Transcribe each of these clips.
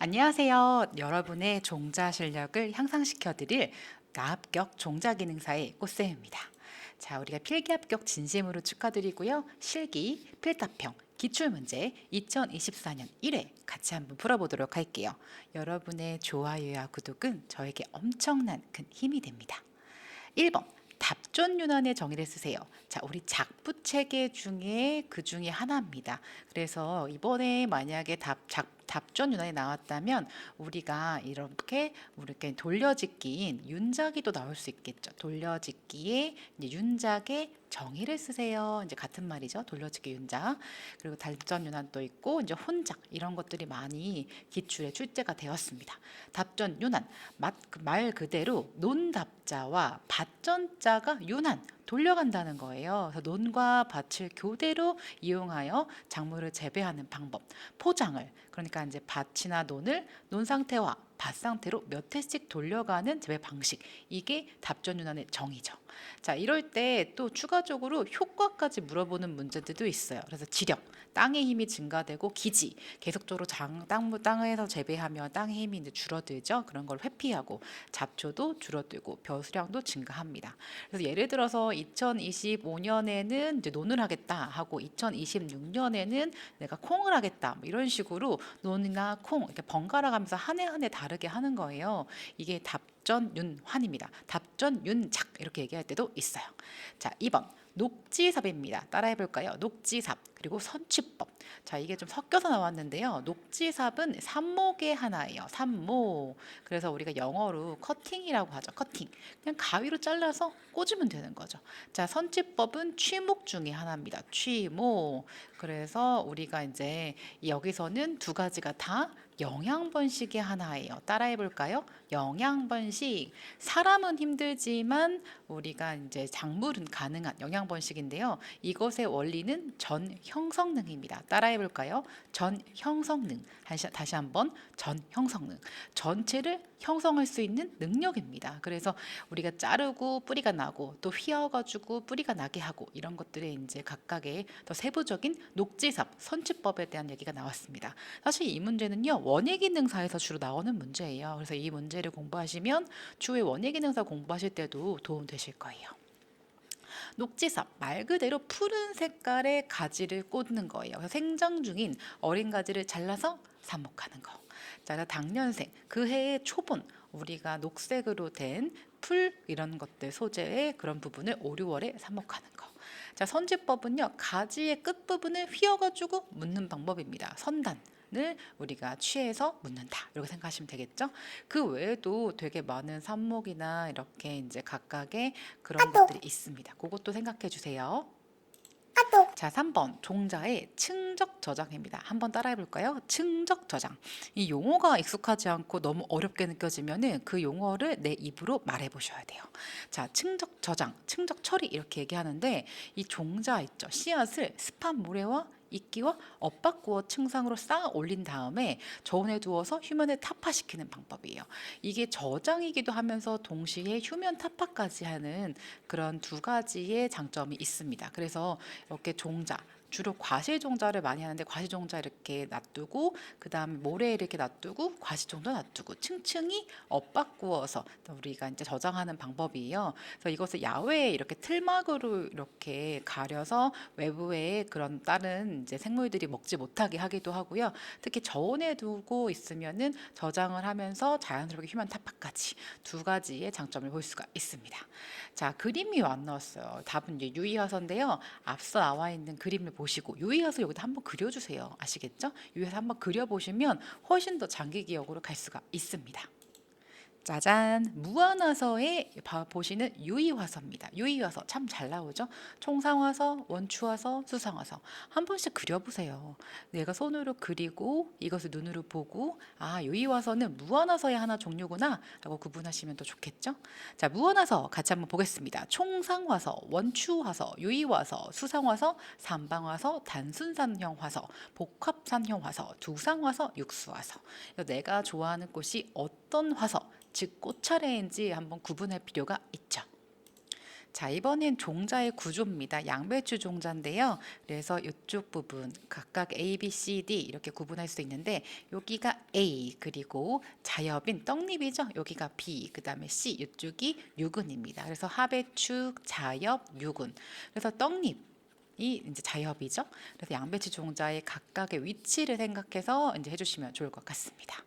안녕하세요. 여러분의 종자 실력을 향상시켜 드릴 나합격 종자 기능사의 꽃쌤입니다. 자, 우리가 필기 합격 진심으로 축하드리고요. 실기, 필답형, 기출문제 2024년 1회 같이 한번 풀어보도록 할게요. 여러분의 좋아요와 구독은 저에게 엄청난 큰 힘이 됩니다. 1번 답존 윤환의 정의를 쓰세요. 자, 우리 작부 체계 중에 그 중에 하나입니다. 그래서 이번에 만약에 답존 윤환이 나왔다면 우리가 이렇게 돌려짓기인 윤작이도 나올 수 있겠죠. 돌려짓기에 이제 윤작의 정의를 쓰세요. 이제 같은 말이죠. 돌려짓기 윤작. 그리고 답존 윤환도 있고 이제 혼작 이런 것들이 많이 기출에 출제가 되었습니다. 답존 윤환 말 그대로 논답자와 밭전자가 윤환 돌려간다는 거예요. 그래서 논과 밭을 교대로 이용하여 작물을 재배하는 방법, 포장을 그러니까 이제 밭이나 논을 논 상태와 밭 상태로 몇 회씩 돌려가는 재배 방식 이게 답존 윤환의 정의죠. 자, 이럴 때 또 추가적으로 효과까지 물어보는 문제들도 있어요. 그래서 지력, 땅의 힘이 증가되고 기지, 계속적으로 땅에서 재배하면 땅의 힘이 이제 줄어들죠. 그런 걸 회피하고 잡초도 줄어들고 벼수량도 증가합니다. 그래서 예를 들어서 2025년에는 이제 논을 하겠다 하고 2026년에는 내가 콩을 하겠다 뭐 이런 식으로 논이나 콩 이렇게 번갈아 가면서 한 해 한 해 다르게 하는 거예요. 이게 답전윤환입니다. 답전윤작 이렇게 얘기할 때도 있어요. 자, 2번 녹지삽입니다. 따라해 볼까요? 녹지삽 그리고 선취법. 자, 이게 좀 섞여서 나왔는데요. 녹지삽은 삽목의 하나예요. 삽목. 그래서 우리가 영어로 커팅이라고 하죠. 커팅. 그냥 가위로 잘라서 꽂으면 되는 거죠. 자, 선취법은 취목 중에 하나입니다. 취목. 그래서 우리가 이제 여기서는 두 가지가 다 영양번식의 하나예요. 따라해 볼까요? 영양번식. 사람은 힘들지만 우리가 이제 작물은 가능한 영양번식인데요. 이것의 원리는 전형성능입니다. 따라해 볼까요? 전형성능. 다시 한번 전형성능. 전체를 형성할 수 있는 능력입니다. 그래서 우리가 자르고 뿌리가 나고 또 휘어가지고 뿌리가 나게 하고 이런 것들에 이제 각각의 더 세부적인 녹지삽 선취법에 대한 얘기가 나왔습니다. 사실 이 문제는요 원예기능사에서 주로 나오는 문제예요. 그래서 이 문제를 공부하시면 추후에 원예기능사 공부하실 때도 도움 되실 거예요. 녹지삽 말 그대로 푸른 색깔의 가지를 꽂는 거예요. 그래서 생장 중인 어린 가지를 잘라서 삽목하는 거. 자, 당년생 그 해의 초본 우리가 녹색으로 된 풀 이런 것들 소재의 그런 부분을 5, 6월에 삽목하는 거. 자, 선지법은요 가지의 끝 부분을 휘어가지고 묻는 방법입니다. 선단. 을 우리가 취해서 묻는다 이렇게 생각하시면 되겠죠. 그 외에도 되게 많은 삽목이나 이렇게 이제 각각의 그런 것들이 있습니다. 그것도 생각해 주세요. 자, 3번 종자의 측적 저장입니다. 한번 따라해 볼까요? 측적 저장. 이 용어가 익숙하지 않고 너무 어렵게 느껴지면은 그 용어를 내 입으로 말해 보셔야 돼요. 자, 측적 저장, 측적 처리 이렇게 얘기하는데 이 종자 있죠. 씨앗을 습한 모래와 이끼와 엇바꾸어 층상으로 쌓아 올린 다음에 저온에 두어서 휴면에 타파시키는 방법이에요. 이게 저장이기도 하면서 동시에 휴면 타파까지 하는 그런 두 가지의 장점이 있습니다. 그래서 이렇게 종자 주로 과실종자를 많이 하는데 과실종자 이렇게 놔두고 그 다음에 모래 이렇게 놔두고 과실종자 놔두고 층층이 엇바꾸어서 우리가 이제 저장하는 방법이에요. 그래서 이것을 야외에 이렇게 틀막으로 이렇게 가려서 외부에 그런 다른 이제 생물들이 먹지 못하게 하기도 하고요. 특히 저온에 두고 있으면은 저장을 하면서 자연스럽게 휴면 타파까지 두 가지의 장점을 볼 수가 있습니다. 자, 그림이 안 나왔어요. 답은 이제 유의화서인데요. 앞서 나와 있는 그림을 보시고 유의화서 여기다 한번 그려주세요. 아시겠죠? 유의화서 한번 그려보시면 훨씬 더 장기 기억으로 갈 수가 있습니다. 짜잔! 무한화서에 보시는 유의화서입니다. 유의화서 참 잘 나오죠? 총상화서, 원추화서, 수상화서 한 번씩 그려보세요. 내가 손으로 그리고 이것을 눈으로 보고 아, 유의화서는 무한화서의 하나 종류구나 라고 구분하시면 더 좋겠죠? 자, 무한화서 같이 한번 보겠습니다. 총상화서, 원추화서, 유의화서, 수상화서, 삼방화서, 단순산형화서, 복합산형화서, 두상화서, 육수화서. 내가 좋아하는 꽃이 어떤 화서 즉 꽃차례인지 한번 구분할 필요가 있죠. 자, 이번엔 종자의 구조입니다. 양배추 종자인데요. 그래서 이쪽 부분 각각 A, B, C, D 이렇게 구분할 수 있는데 여기가 A 그리고 자엽인 떡잎이죠. 여기가 B 그 다음에 C 이쪽이 유근입니다. 그래서 하배축, 자엽, 유근. 그래서 떡잎 이 이제 자엽이죠. 그래서 양배추 종자의 각각의 위치를 생각해서 이제 해주시면 좋을 것 같습니다.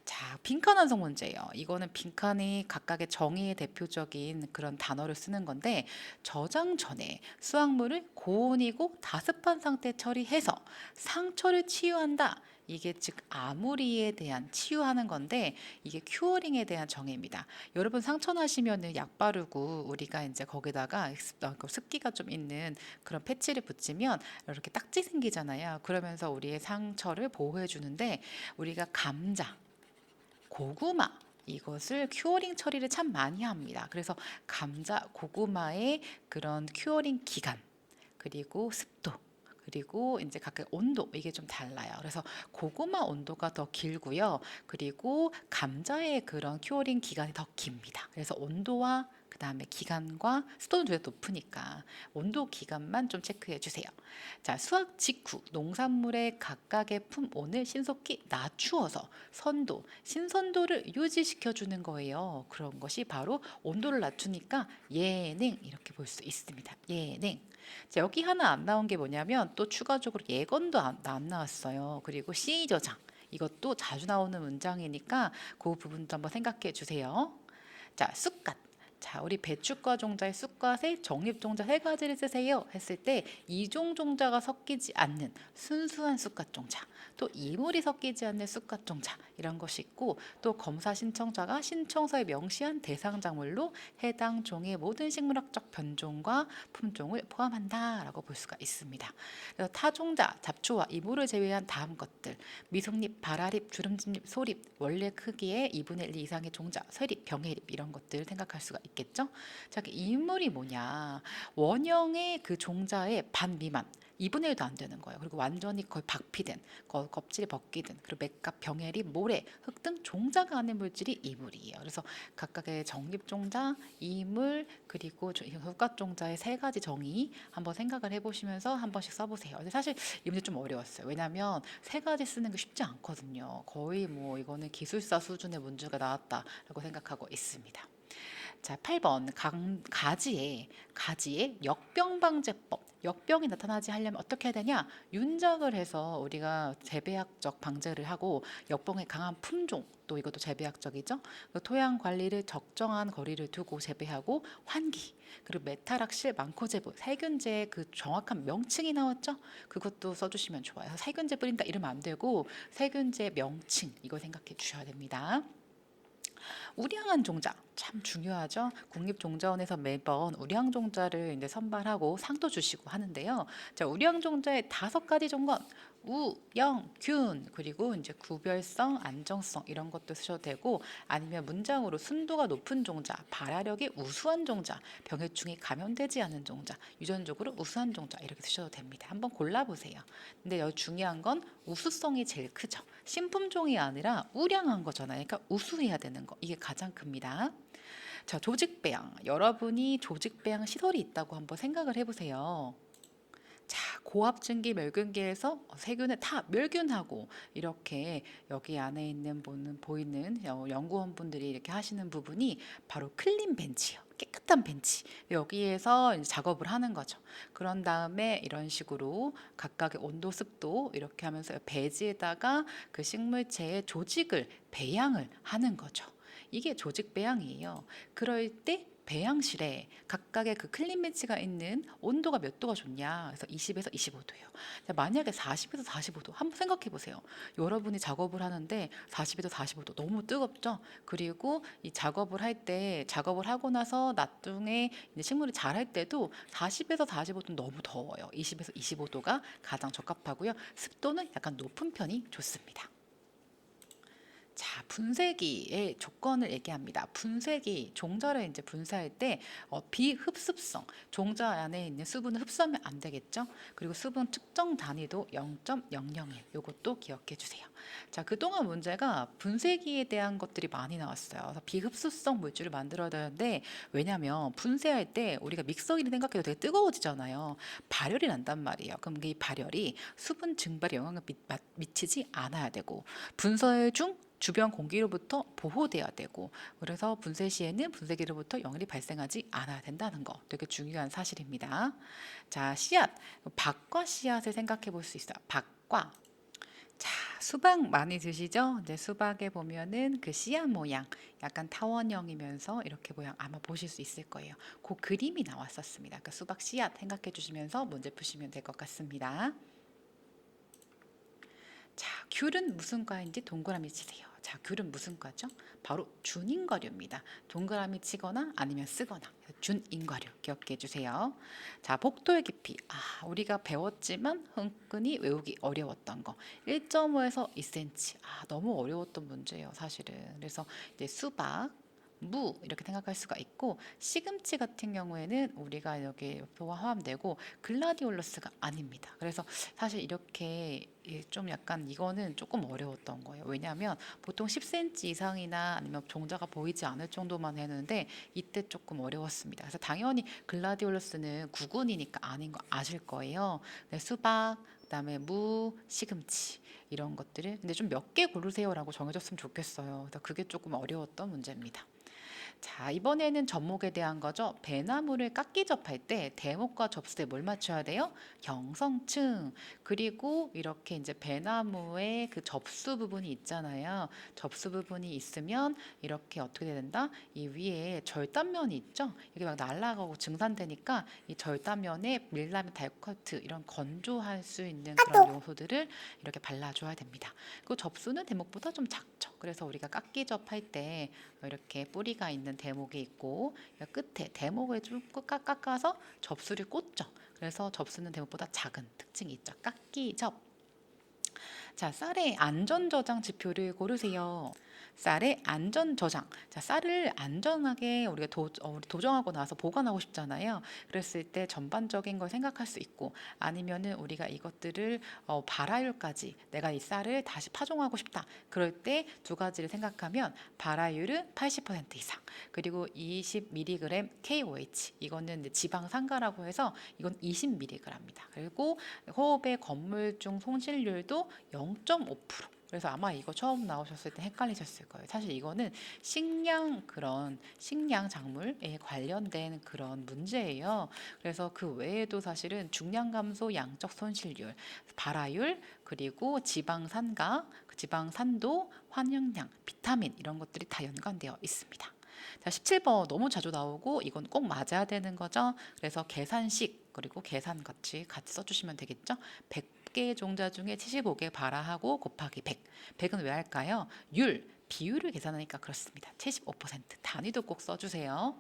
자, 빈칸 완성 문제예요. 이거는 빈칸이 각각의 정의의 대표적인 그런 단어를 쓰는 건데 저장 전에 수확물을 고온이고 다습한 상태 처리해서 상처를 치유한다. 이게 즉 아무리에 대한 치유하는 건데 이게 큐어링에 대한 정의입니다. 여러분 상처 나시면은 약 바르고 우리가 이제 거기다가 습기가 좀 있는 그런 패치를 붙이면 이렇게 딱지 생기잖아요. 그러면서 우리의 상처를 보호해 주는데 우리가 감자 고구마 이것을 큐어링 처리를 참 많이 합니다. 그래서 감자, 고구마의 그런 큐어링 기간 그리고 습도 그리고 이제 각각 온도 이게 좀 달라요. 그래서 고구마 온도가 더 길고요. 그리고 감자의 그런 큐어링 기간이 더 깁니다. 그래서 온도와 그다음에 기간과 습도는 둘 다 높으니까 온도 기간만 좀 체크해 주세요. 자, 수확 직후 농산물의 각각의 품온을 신속히 낮추어서 선도, 신선도를 유지시켜 주는 거예요. 그런 것이 바로 온도를 낮추니까 예냉 이렇게 볼 수 있습니다. 예냉. 자, 여기 하나 안 나온 게 뭐냐면 또 추가적으로 예건도 안 나왔어요. 그리고 C 저장 이것도 자주 나오는 문장이니까 그 부분도 한번 생각해 주세요. 자, 쑥갓. 자, 우리 배추과 종자의 쑥갓에 정립 종자 세 가지를 쓰세요 했을 때 이종 종자가 섞이지 않는 순수한 쑥갓 종자, 또 이물이 섞이지 않는 쑥갓 종자 이런 것이 있고 또 검사 신청자가 신청서에 명시한 대상 작물로 해당 종의 모든 식물학적 변종과 품종을 포함한다라고 볼 수가 있습니다. 그래서 타종자, 잡초와 이물을 제외한 다음 것들 미숙잎, 발아잎, 주름진잎, 소립, 원래 크기의 2분의 1 이상의 종자, 쇠립, 병해립 이런 것들 생각할 수가 있겠죠. 자, 그 이물이 뭐냐? 원형의 그 종자의 반 미만, 2분의 1도 안 되는 거예요. 그리고 완전히 거의 박피된, 껍질이 벗기든, 그리고 맥갑, 병해립, 모래, 흙 등 종자가 아닌 물질이 이물이에요. 그래서 각각의 정립 종자, 이물, 그리고 흑각 종자의 세 가지 정의 한번 생각을 해보시면서 한 번씩 써보세요. 근데 사실 이 문제 좀 어려웠어요. 왜냐하면 세 가지 쓰는 게 쉽지 않거든요. 거의 뭐 이거는 기술사 수준의 문제가 나왔다라고 생각하고 있습니다. 자, 8번 가지의 역병 방제법. 역병이 나타나지 하려면 어떻게 해야 되냐? 윤작을 해서 우리가 재배학적 방제를 하고 역병에 강한 품종 또 이것도 재배학적이죠. 토양 관리를 적정한 거리를 두고 재배하고 환기 그리고 메타락실 망코제브 살균제의 그 정확한 명칭이 나왔죠. 그것도 써주시면 좋아요. 살균제 뿌린다 이러면 안 되고 살균제 명칭 이거 생각해 주셔야 됩니다. 우량한 종자 참 중요하죠. 국립종자원에서 매번 우량 종자를 이제 선발하고 상도 주시고 하는데요. 자, 우량 종자의 5가지 종건 우, 영, 균 그리고 이제 구별성, 안정성 이런 것도 쓰셔도 되고 아니면 문장으로 순도가 높은 종자, 발화력이 우수한 종자, 병해충이 감염되지 않은 종자, 유전적으로 우수한 종자 이렇게 쓰셔도 됩니다. 한번 골라보세요. 근데 여기 중요한 건 우수성이 제일 크죠. 신품종이 아니라 우량한 거잖아요. 그러니까 우수해야 되는 거 이게 가장 큽니다. 자, 조직배양. 여러분이 조직배양 시설이 있다고 한번 생각을 해보세요. 자, 고압증기 멸균기에서 세균을 다 멸균하고 이렇게 여기 안에 있는 보이는 연구원분들이 이렇게 하시는 부분이 바로 클린 벤치요. 깨끗한 벤치. 여기에서 이제 작업을 하는 거죠. 그런 다음에 이런 식으로 각각의 온도, 습도 이렇게 하면서 배지에다가 그 식물체의 조직을 배양을 하는 거죠. 이게 조직 배양이에요. 그럴 때 배양실에 각각의 그 클린 벤치가 있는 온도가 몇 도가 좋냐? 그래서 20에서 25도예요. 만약에 40에서 45도 한번 생각해 보세요. 여러분이 작업을 하는데 40에서 45도 너무 뜨겁죠? 그리고 이 작업을 할 때 작업을 하고 나서 나중에 이제 식물이 자랄 때도 40에서 45도는 너무 더워요. 20에서 25도가 가장 적합하고요. 습도는 약간 높은 편이 좋습니다. 자, 분쇄기의 조건을 얘기합니다. 분쇄기 종자를 이제 분쇄할 때 비흡습성, 종자 안에 있는 수분을 흡수하면 안 되겠죠. 그리고 수분 측정 단위도 0.001. 이것도 기억해 주세요. 자, 그동안 문제가 분쇄기에 대한 것들이 많이 나왔어요. 그래서 비흡수성 물질을 만들어야 되는데, 왜냐하면 분쇄할 때 우리가 믹서기를 생각해도 되게 뜨거워지잖아요. 발열이 난단 말이에요. 그럼 이 발열이 수분 증발에 영향을 미치지 않아야 되고, 분쇄 중 주변 공기로부터 보호돼야 되고, 그래서 분쇄 시에는 분쇄기로부터 영향이 발생하지 않아야 된다는 거 되게 중요한 사실입니다. 자, 씨앗, 박과 씨앗을 생각해 볼 수 있어요. 박과. 자, 수박 많이 드시죠? 이제 수박에 보면은 그 씨앗 모양, 약간 타원형이면서 이렇게 모양 아마 보실 수 있을 거예요. 그 그림이 나왔었습니다. 그 수박 씨앗 생각해 주시면서 문제 푸시면 될 것 같습니다. 자, 귤은 무슨 과인지 동그라미 치세요. 자, 귤은 무슨 과죠? 바로 준인과류입니다. 동그라미 치거나 아니면 쓰거나 준인과류 기억해 주세요. 자, 복도의 깊이. 우리가 배웠지만 흔히 외우기 어려웠던 거. 1.5에서 2cm. 너무 어려웠던 문제예요, 사실은. 그래서 이제 수박, 무 이렇게 생각할 수가 있고, 시금치 같은 경우에는 우리가 여기 포함되고 글라디올러스가 아닙니다. 그래서 사실 이렇게 좀 약간 이거는 조금 어려웠던 거예요. 왜냐하면 보통 10cm 이상이나 아니면 종자가 보이지 않을 정도만 했는데 이때 조금 어려웠습니다. 그래서 당연히 글라디올러스는 구근이니까 아닌 거 아실 거예요. 네, 수박, 그다음에 무, 시금치 이런 것들을 근데 좀 몇 개 고르세요라고 정해줬으면 좋겠어요. 그래서 그게 조금 어려웠던 문제입니다. 자, 이번에는 접목에 대한 거죠. 배나무를 깎기 접할 때 대목과 접수대 뭘 맞춰야 돼요? 형성층. 그리고 이렇게 이제 배나무의 그 접수 부분이 있잖아요. 접수 부분이 있으면 이렇게 어떻게 된다? 이 위에 절단면이 있죠. 이게 막 날아가고 증산되니까 이 절단면에 밀라민 달코트 이런 건조할 수 있는 그런 요소들을 이렇게 발라줘야 됩니다. 그 접수는 대목보다 좀 작죠. 그래서 우리가 깎기 접할 때 이렇게 뿌리가 있는 대목이 있고 끝에 대목을 좀 깎아서 접수를 꽂죠. 그래서 접수는 대목보다 작은 특징이 있죠. 깎기 접. 자, 쌀의 안전 저장 지표를 고르세요. 쌀의 안전 저장. 자, 쌀을 안전하게 우리가 도정하고 나서 보관하고 싶잖아요. 그랬을 때 전반적인 걸 생각할 수 있고, 아니면은 우리가 이것들을 발화율까지 내가 이 쌀을 다시 파종하고 싶다. 그럴 때 두 가지를 생각하면 발화율은 80% 이상, 그리고 20mg KOH. 이거는 이제 지방산가라고 해서 이건 20mg입니다. 그리고 호흡의 건물중 손실률도 0.5%. 그래서 아마 이거 처음 나오셨을 때 헷갈리셨을 거예요. 사실 이거는 식량 작물에 관련된 그런 문제예요. 그래서 그 외에도 사실은 중량 감소, 양적 손실률, 발화율, 그리고 지방산가, 지방산도, 환영량, 비타민 이런 것들이 다 연관되어 있습니다. 자, 17번 너무 자주 나오고 이건 꼭 맞아야 되는 거죠. 그래서 계산식 그리고 계산 같이 써주시면 되겠죠. 100개 종자 중에 75개 발화하고 곱하기 100. 100은 왜 할까요? 비율을 계산하니까 그렇습니다. 75% 단위도 꼭 써주세요.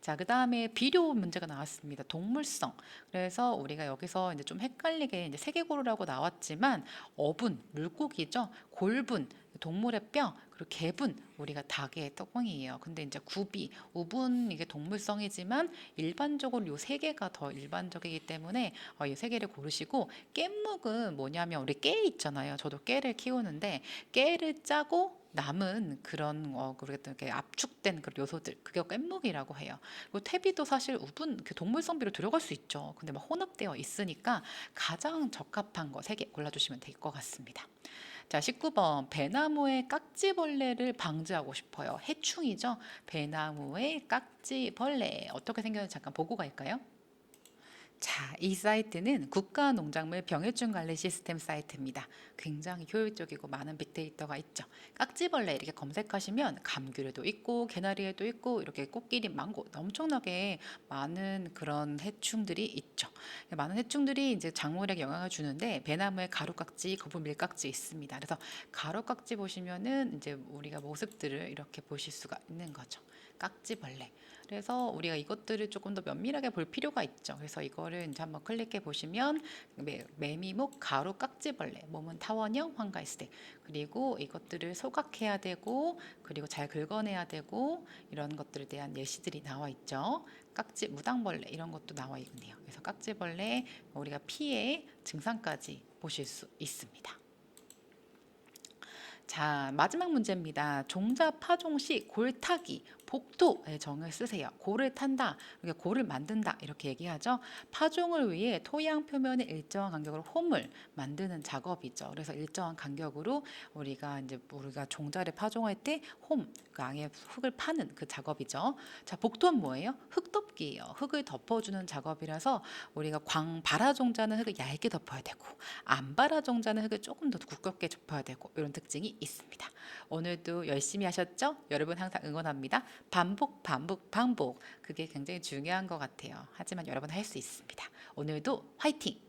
자, 그 다음에 비료 문제가 나왔습니다. 동물성. 그래서 우리가 여기서 이제 좀 헷갈리게 이제 세계고루라고 나왔지만 어분, 물고기죠. 골분, 동물의 뼈, 그리고 개분, 우리가 닭의 뚜껑이에요. 근데 이제 구비, 우분 이게 동물성이지만 일반적으로 요 세 개가 더 일반적이기 때문에 이 세 개를 고르시고, 깻묵은 뭐냐면 우리 깨 있잖아요. 저도 깨를 키우는데 깨를 짜고 남은 그런 이렇게 압축된 그런 요소들, 그게 깻묵이라고 해요. 그리고 퇴비도 사실 우분 그 동물성 비로 들어갈 수 있죠. 근데 막 혼합되어 있으니까 가장 적합한 거 세 개 골라주시면 될 것 같습니다. 자, 19번 배나무의 깍지벌레를 방지하고 싶어요. 해충이죠. 배나무의 깍지벌레 어떻게 생겼는지 잠깐 보고 갈까요? 자, 이 사이트는 국가농작물 병해충 관리 시스템 사이트입니다. 굉장히 효율적이고 많은 빅데이터가 있죠. 깍지벌레 이렇게 검색하시면 감귤에도 있고 개나리에도 있고 이렇게 코끼리, 망고 엄청나게 많은 그런 해충들이 있죠. 많은 해충들이 이제 작물에게 영향을 주는데 배나무에 가루깍지, 거북 밀깍지 있습니다. 그래서 가루깍지 보시면은 이제 우리가 모습들을 이렇게 보실 수가 있는 거죠. 깍지벌레. 그래서 우리가 이것들을 조금 더 면밀하게 볼 필요가 있죠. 그래서 이거를 이제 한번 클릭해 보시면 매미목, 가루, 깍지벌레, 몸은 타원형, 황갈색. 그리고 이것들을 소각해야 되고, 그리고 잘 긁어내야 되고, 이런 것들에 대한 예시들이 나와 있죠. 깍지, 무당벌레 이런 것도 나와 있네요. 그래서 깍지벌레 우리가 피해 증상까지 보실 수 있습니다. 자, 마지막 문제입니다. 종자 파종 시 골타기, 복토의 정을 쓰세요. 골을 탄다, 그러니까 골을 만든다 이렇게 얘기하죠. 파종을 위해 토양 표면에 일정한 간격으로 홈을 만드는 작업이죠. 그래서 일정한 간격으로 우리가 종자를 파종할 때 홈, 그 안에 흙을 파는 그 작업이죠. 자, 복토는 뭐예요? 흙덮기예요. 흙을 덮어주는 작업이라서 우리가 광발화 종자는 흙을 얇게 덮어야 되고 암발화 종자는 흙을 조금 더 두껍게 덮어야 되고 이런 특징이 있습니다. 오늘도 열심히 하셨죠? 여러분 항상 응원합니다. 반복, 반복, 반복. 그게 굉장히 중요한 것 같아요. 하지만 여러분 할 수 있습니다. 오늘도 화이팅!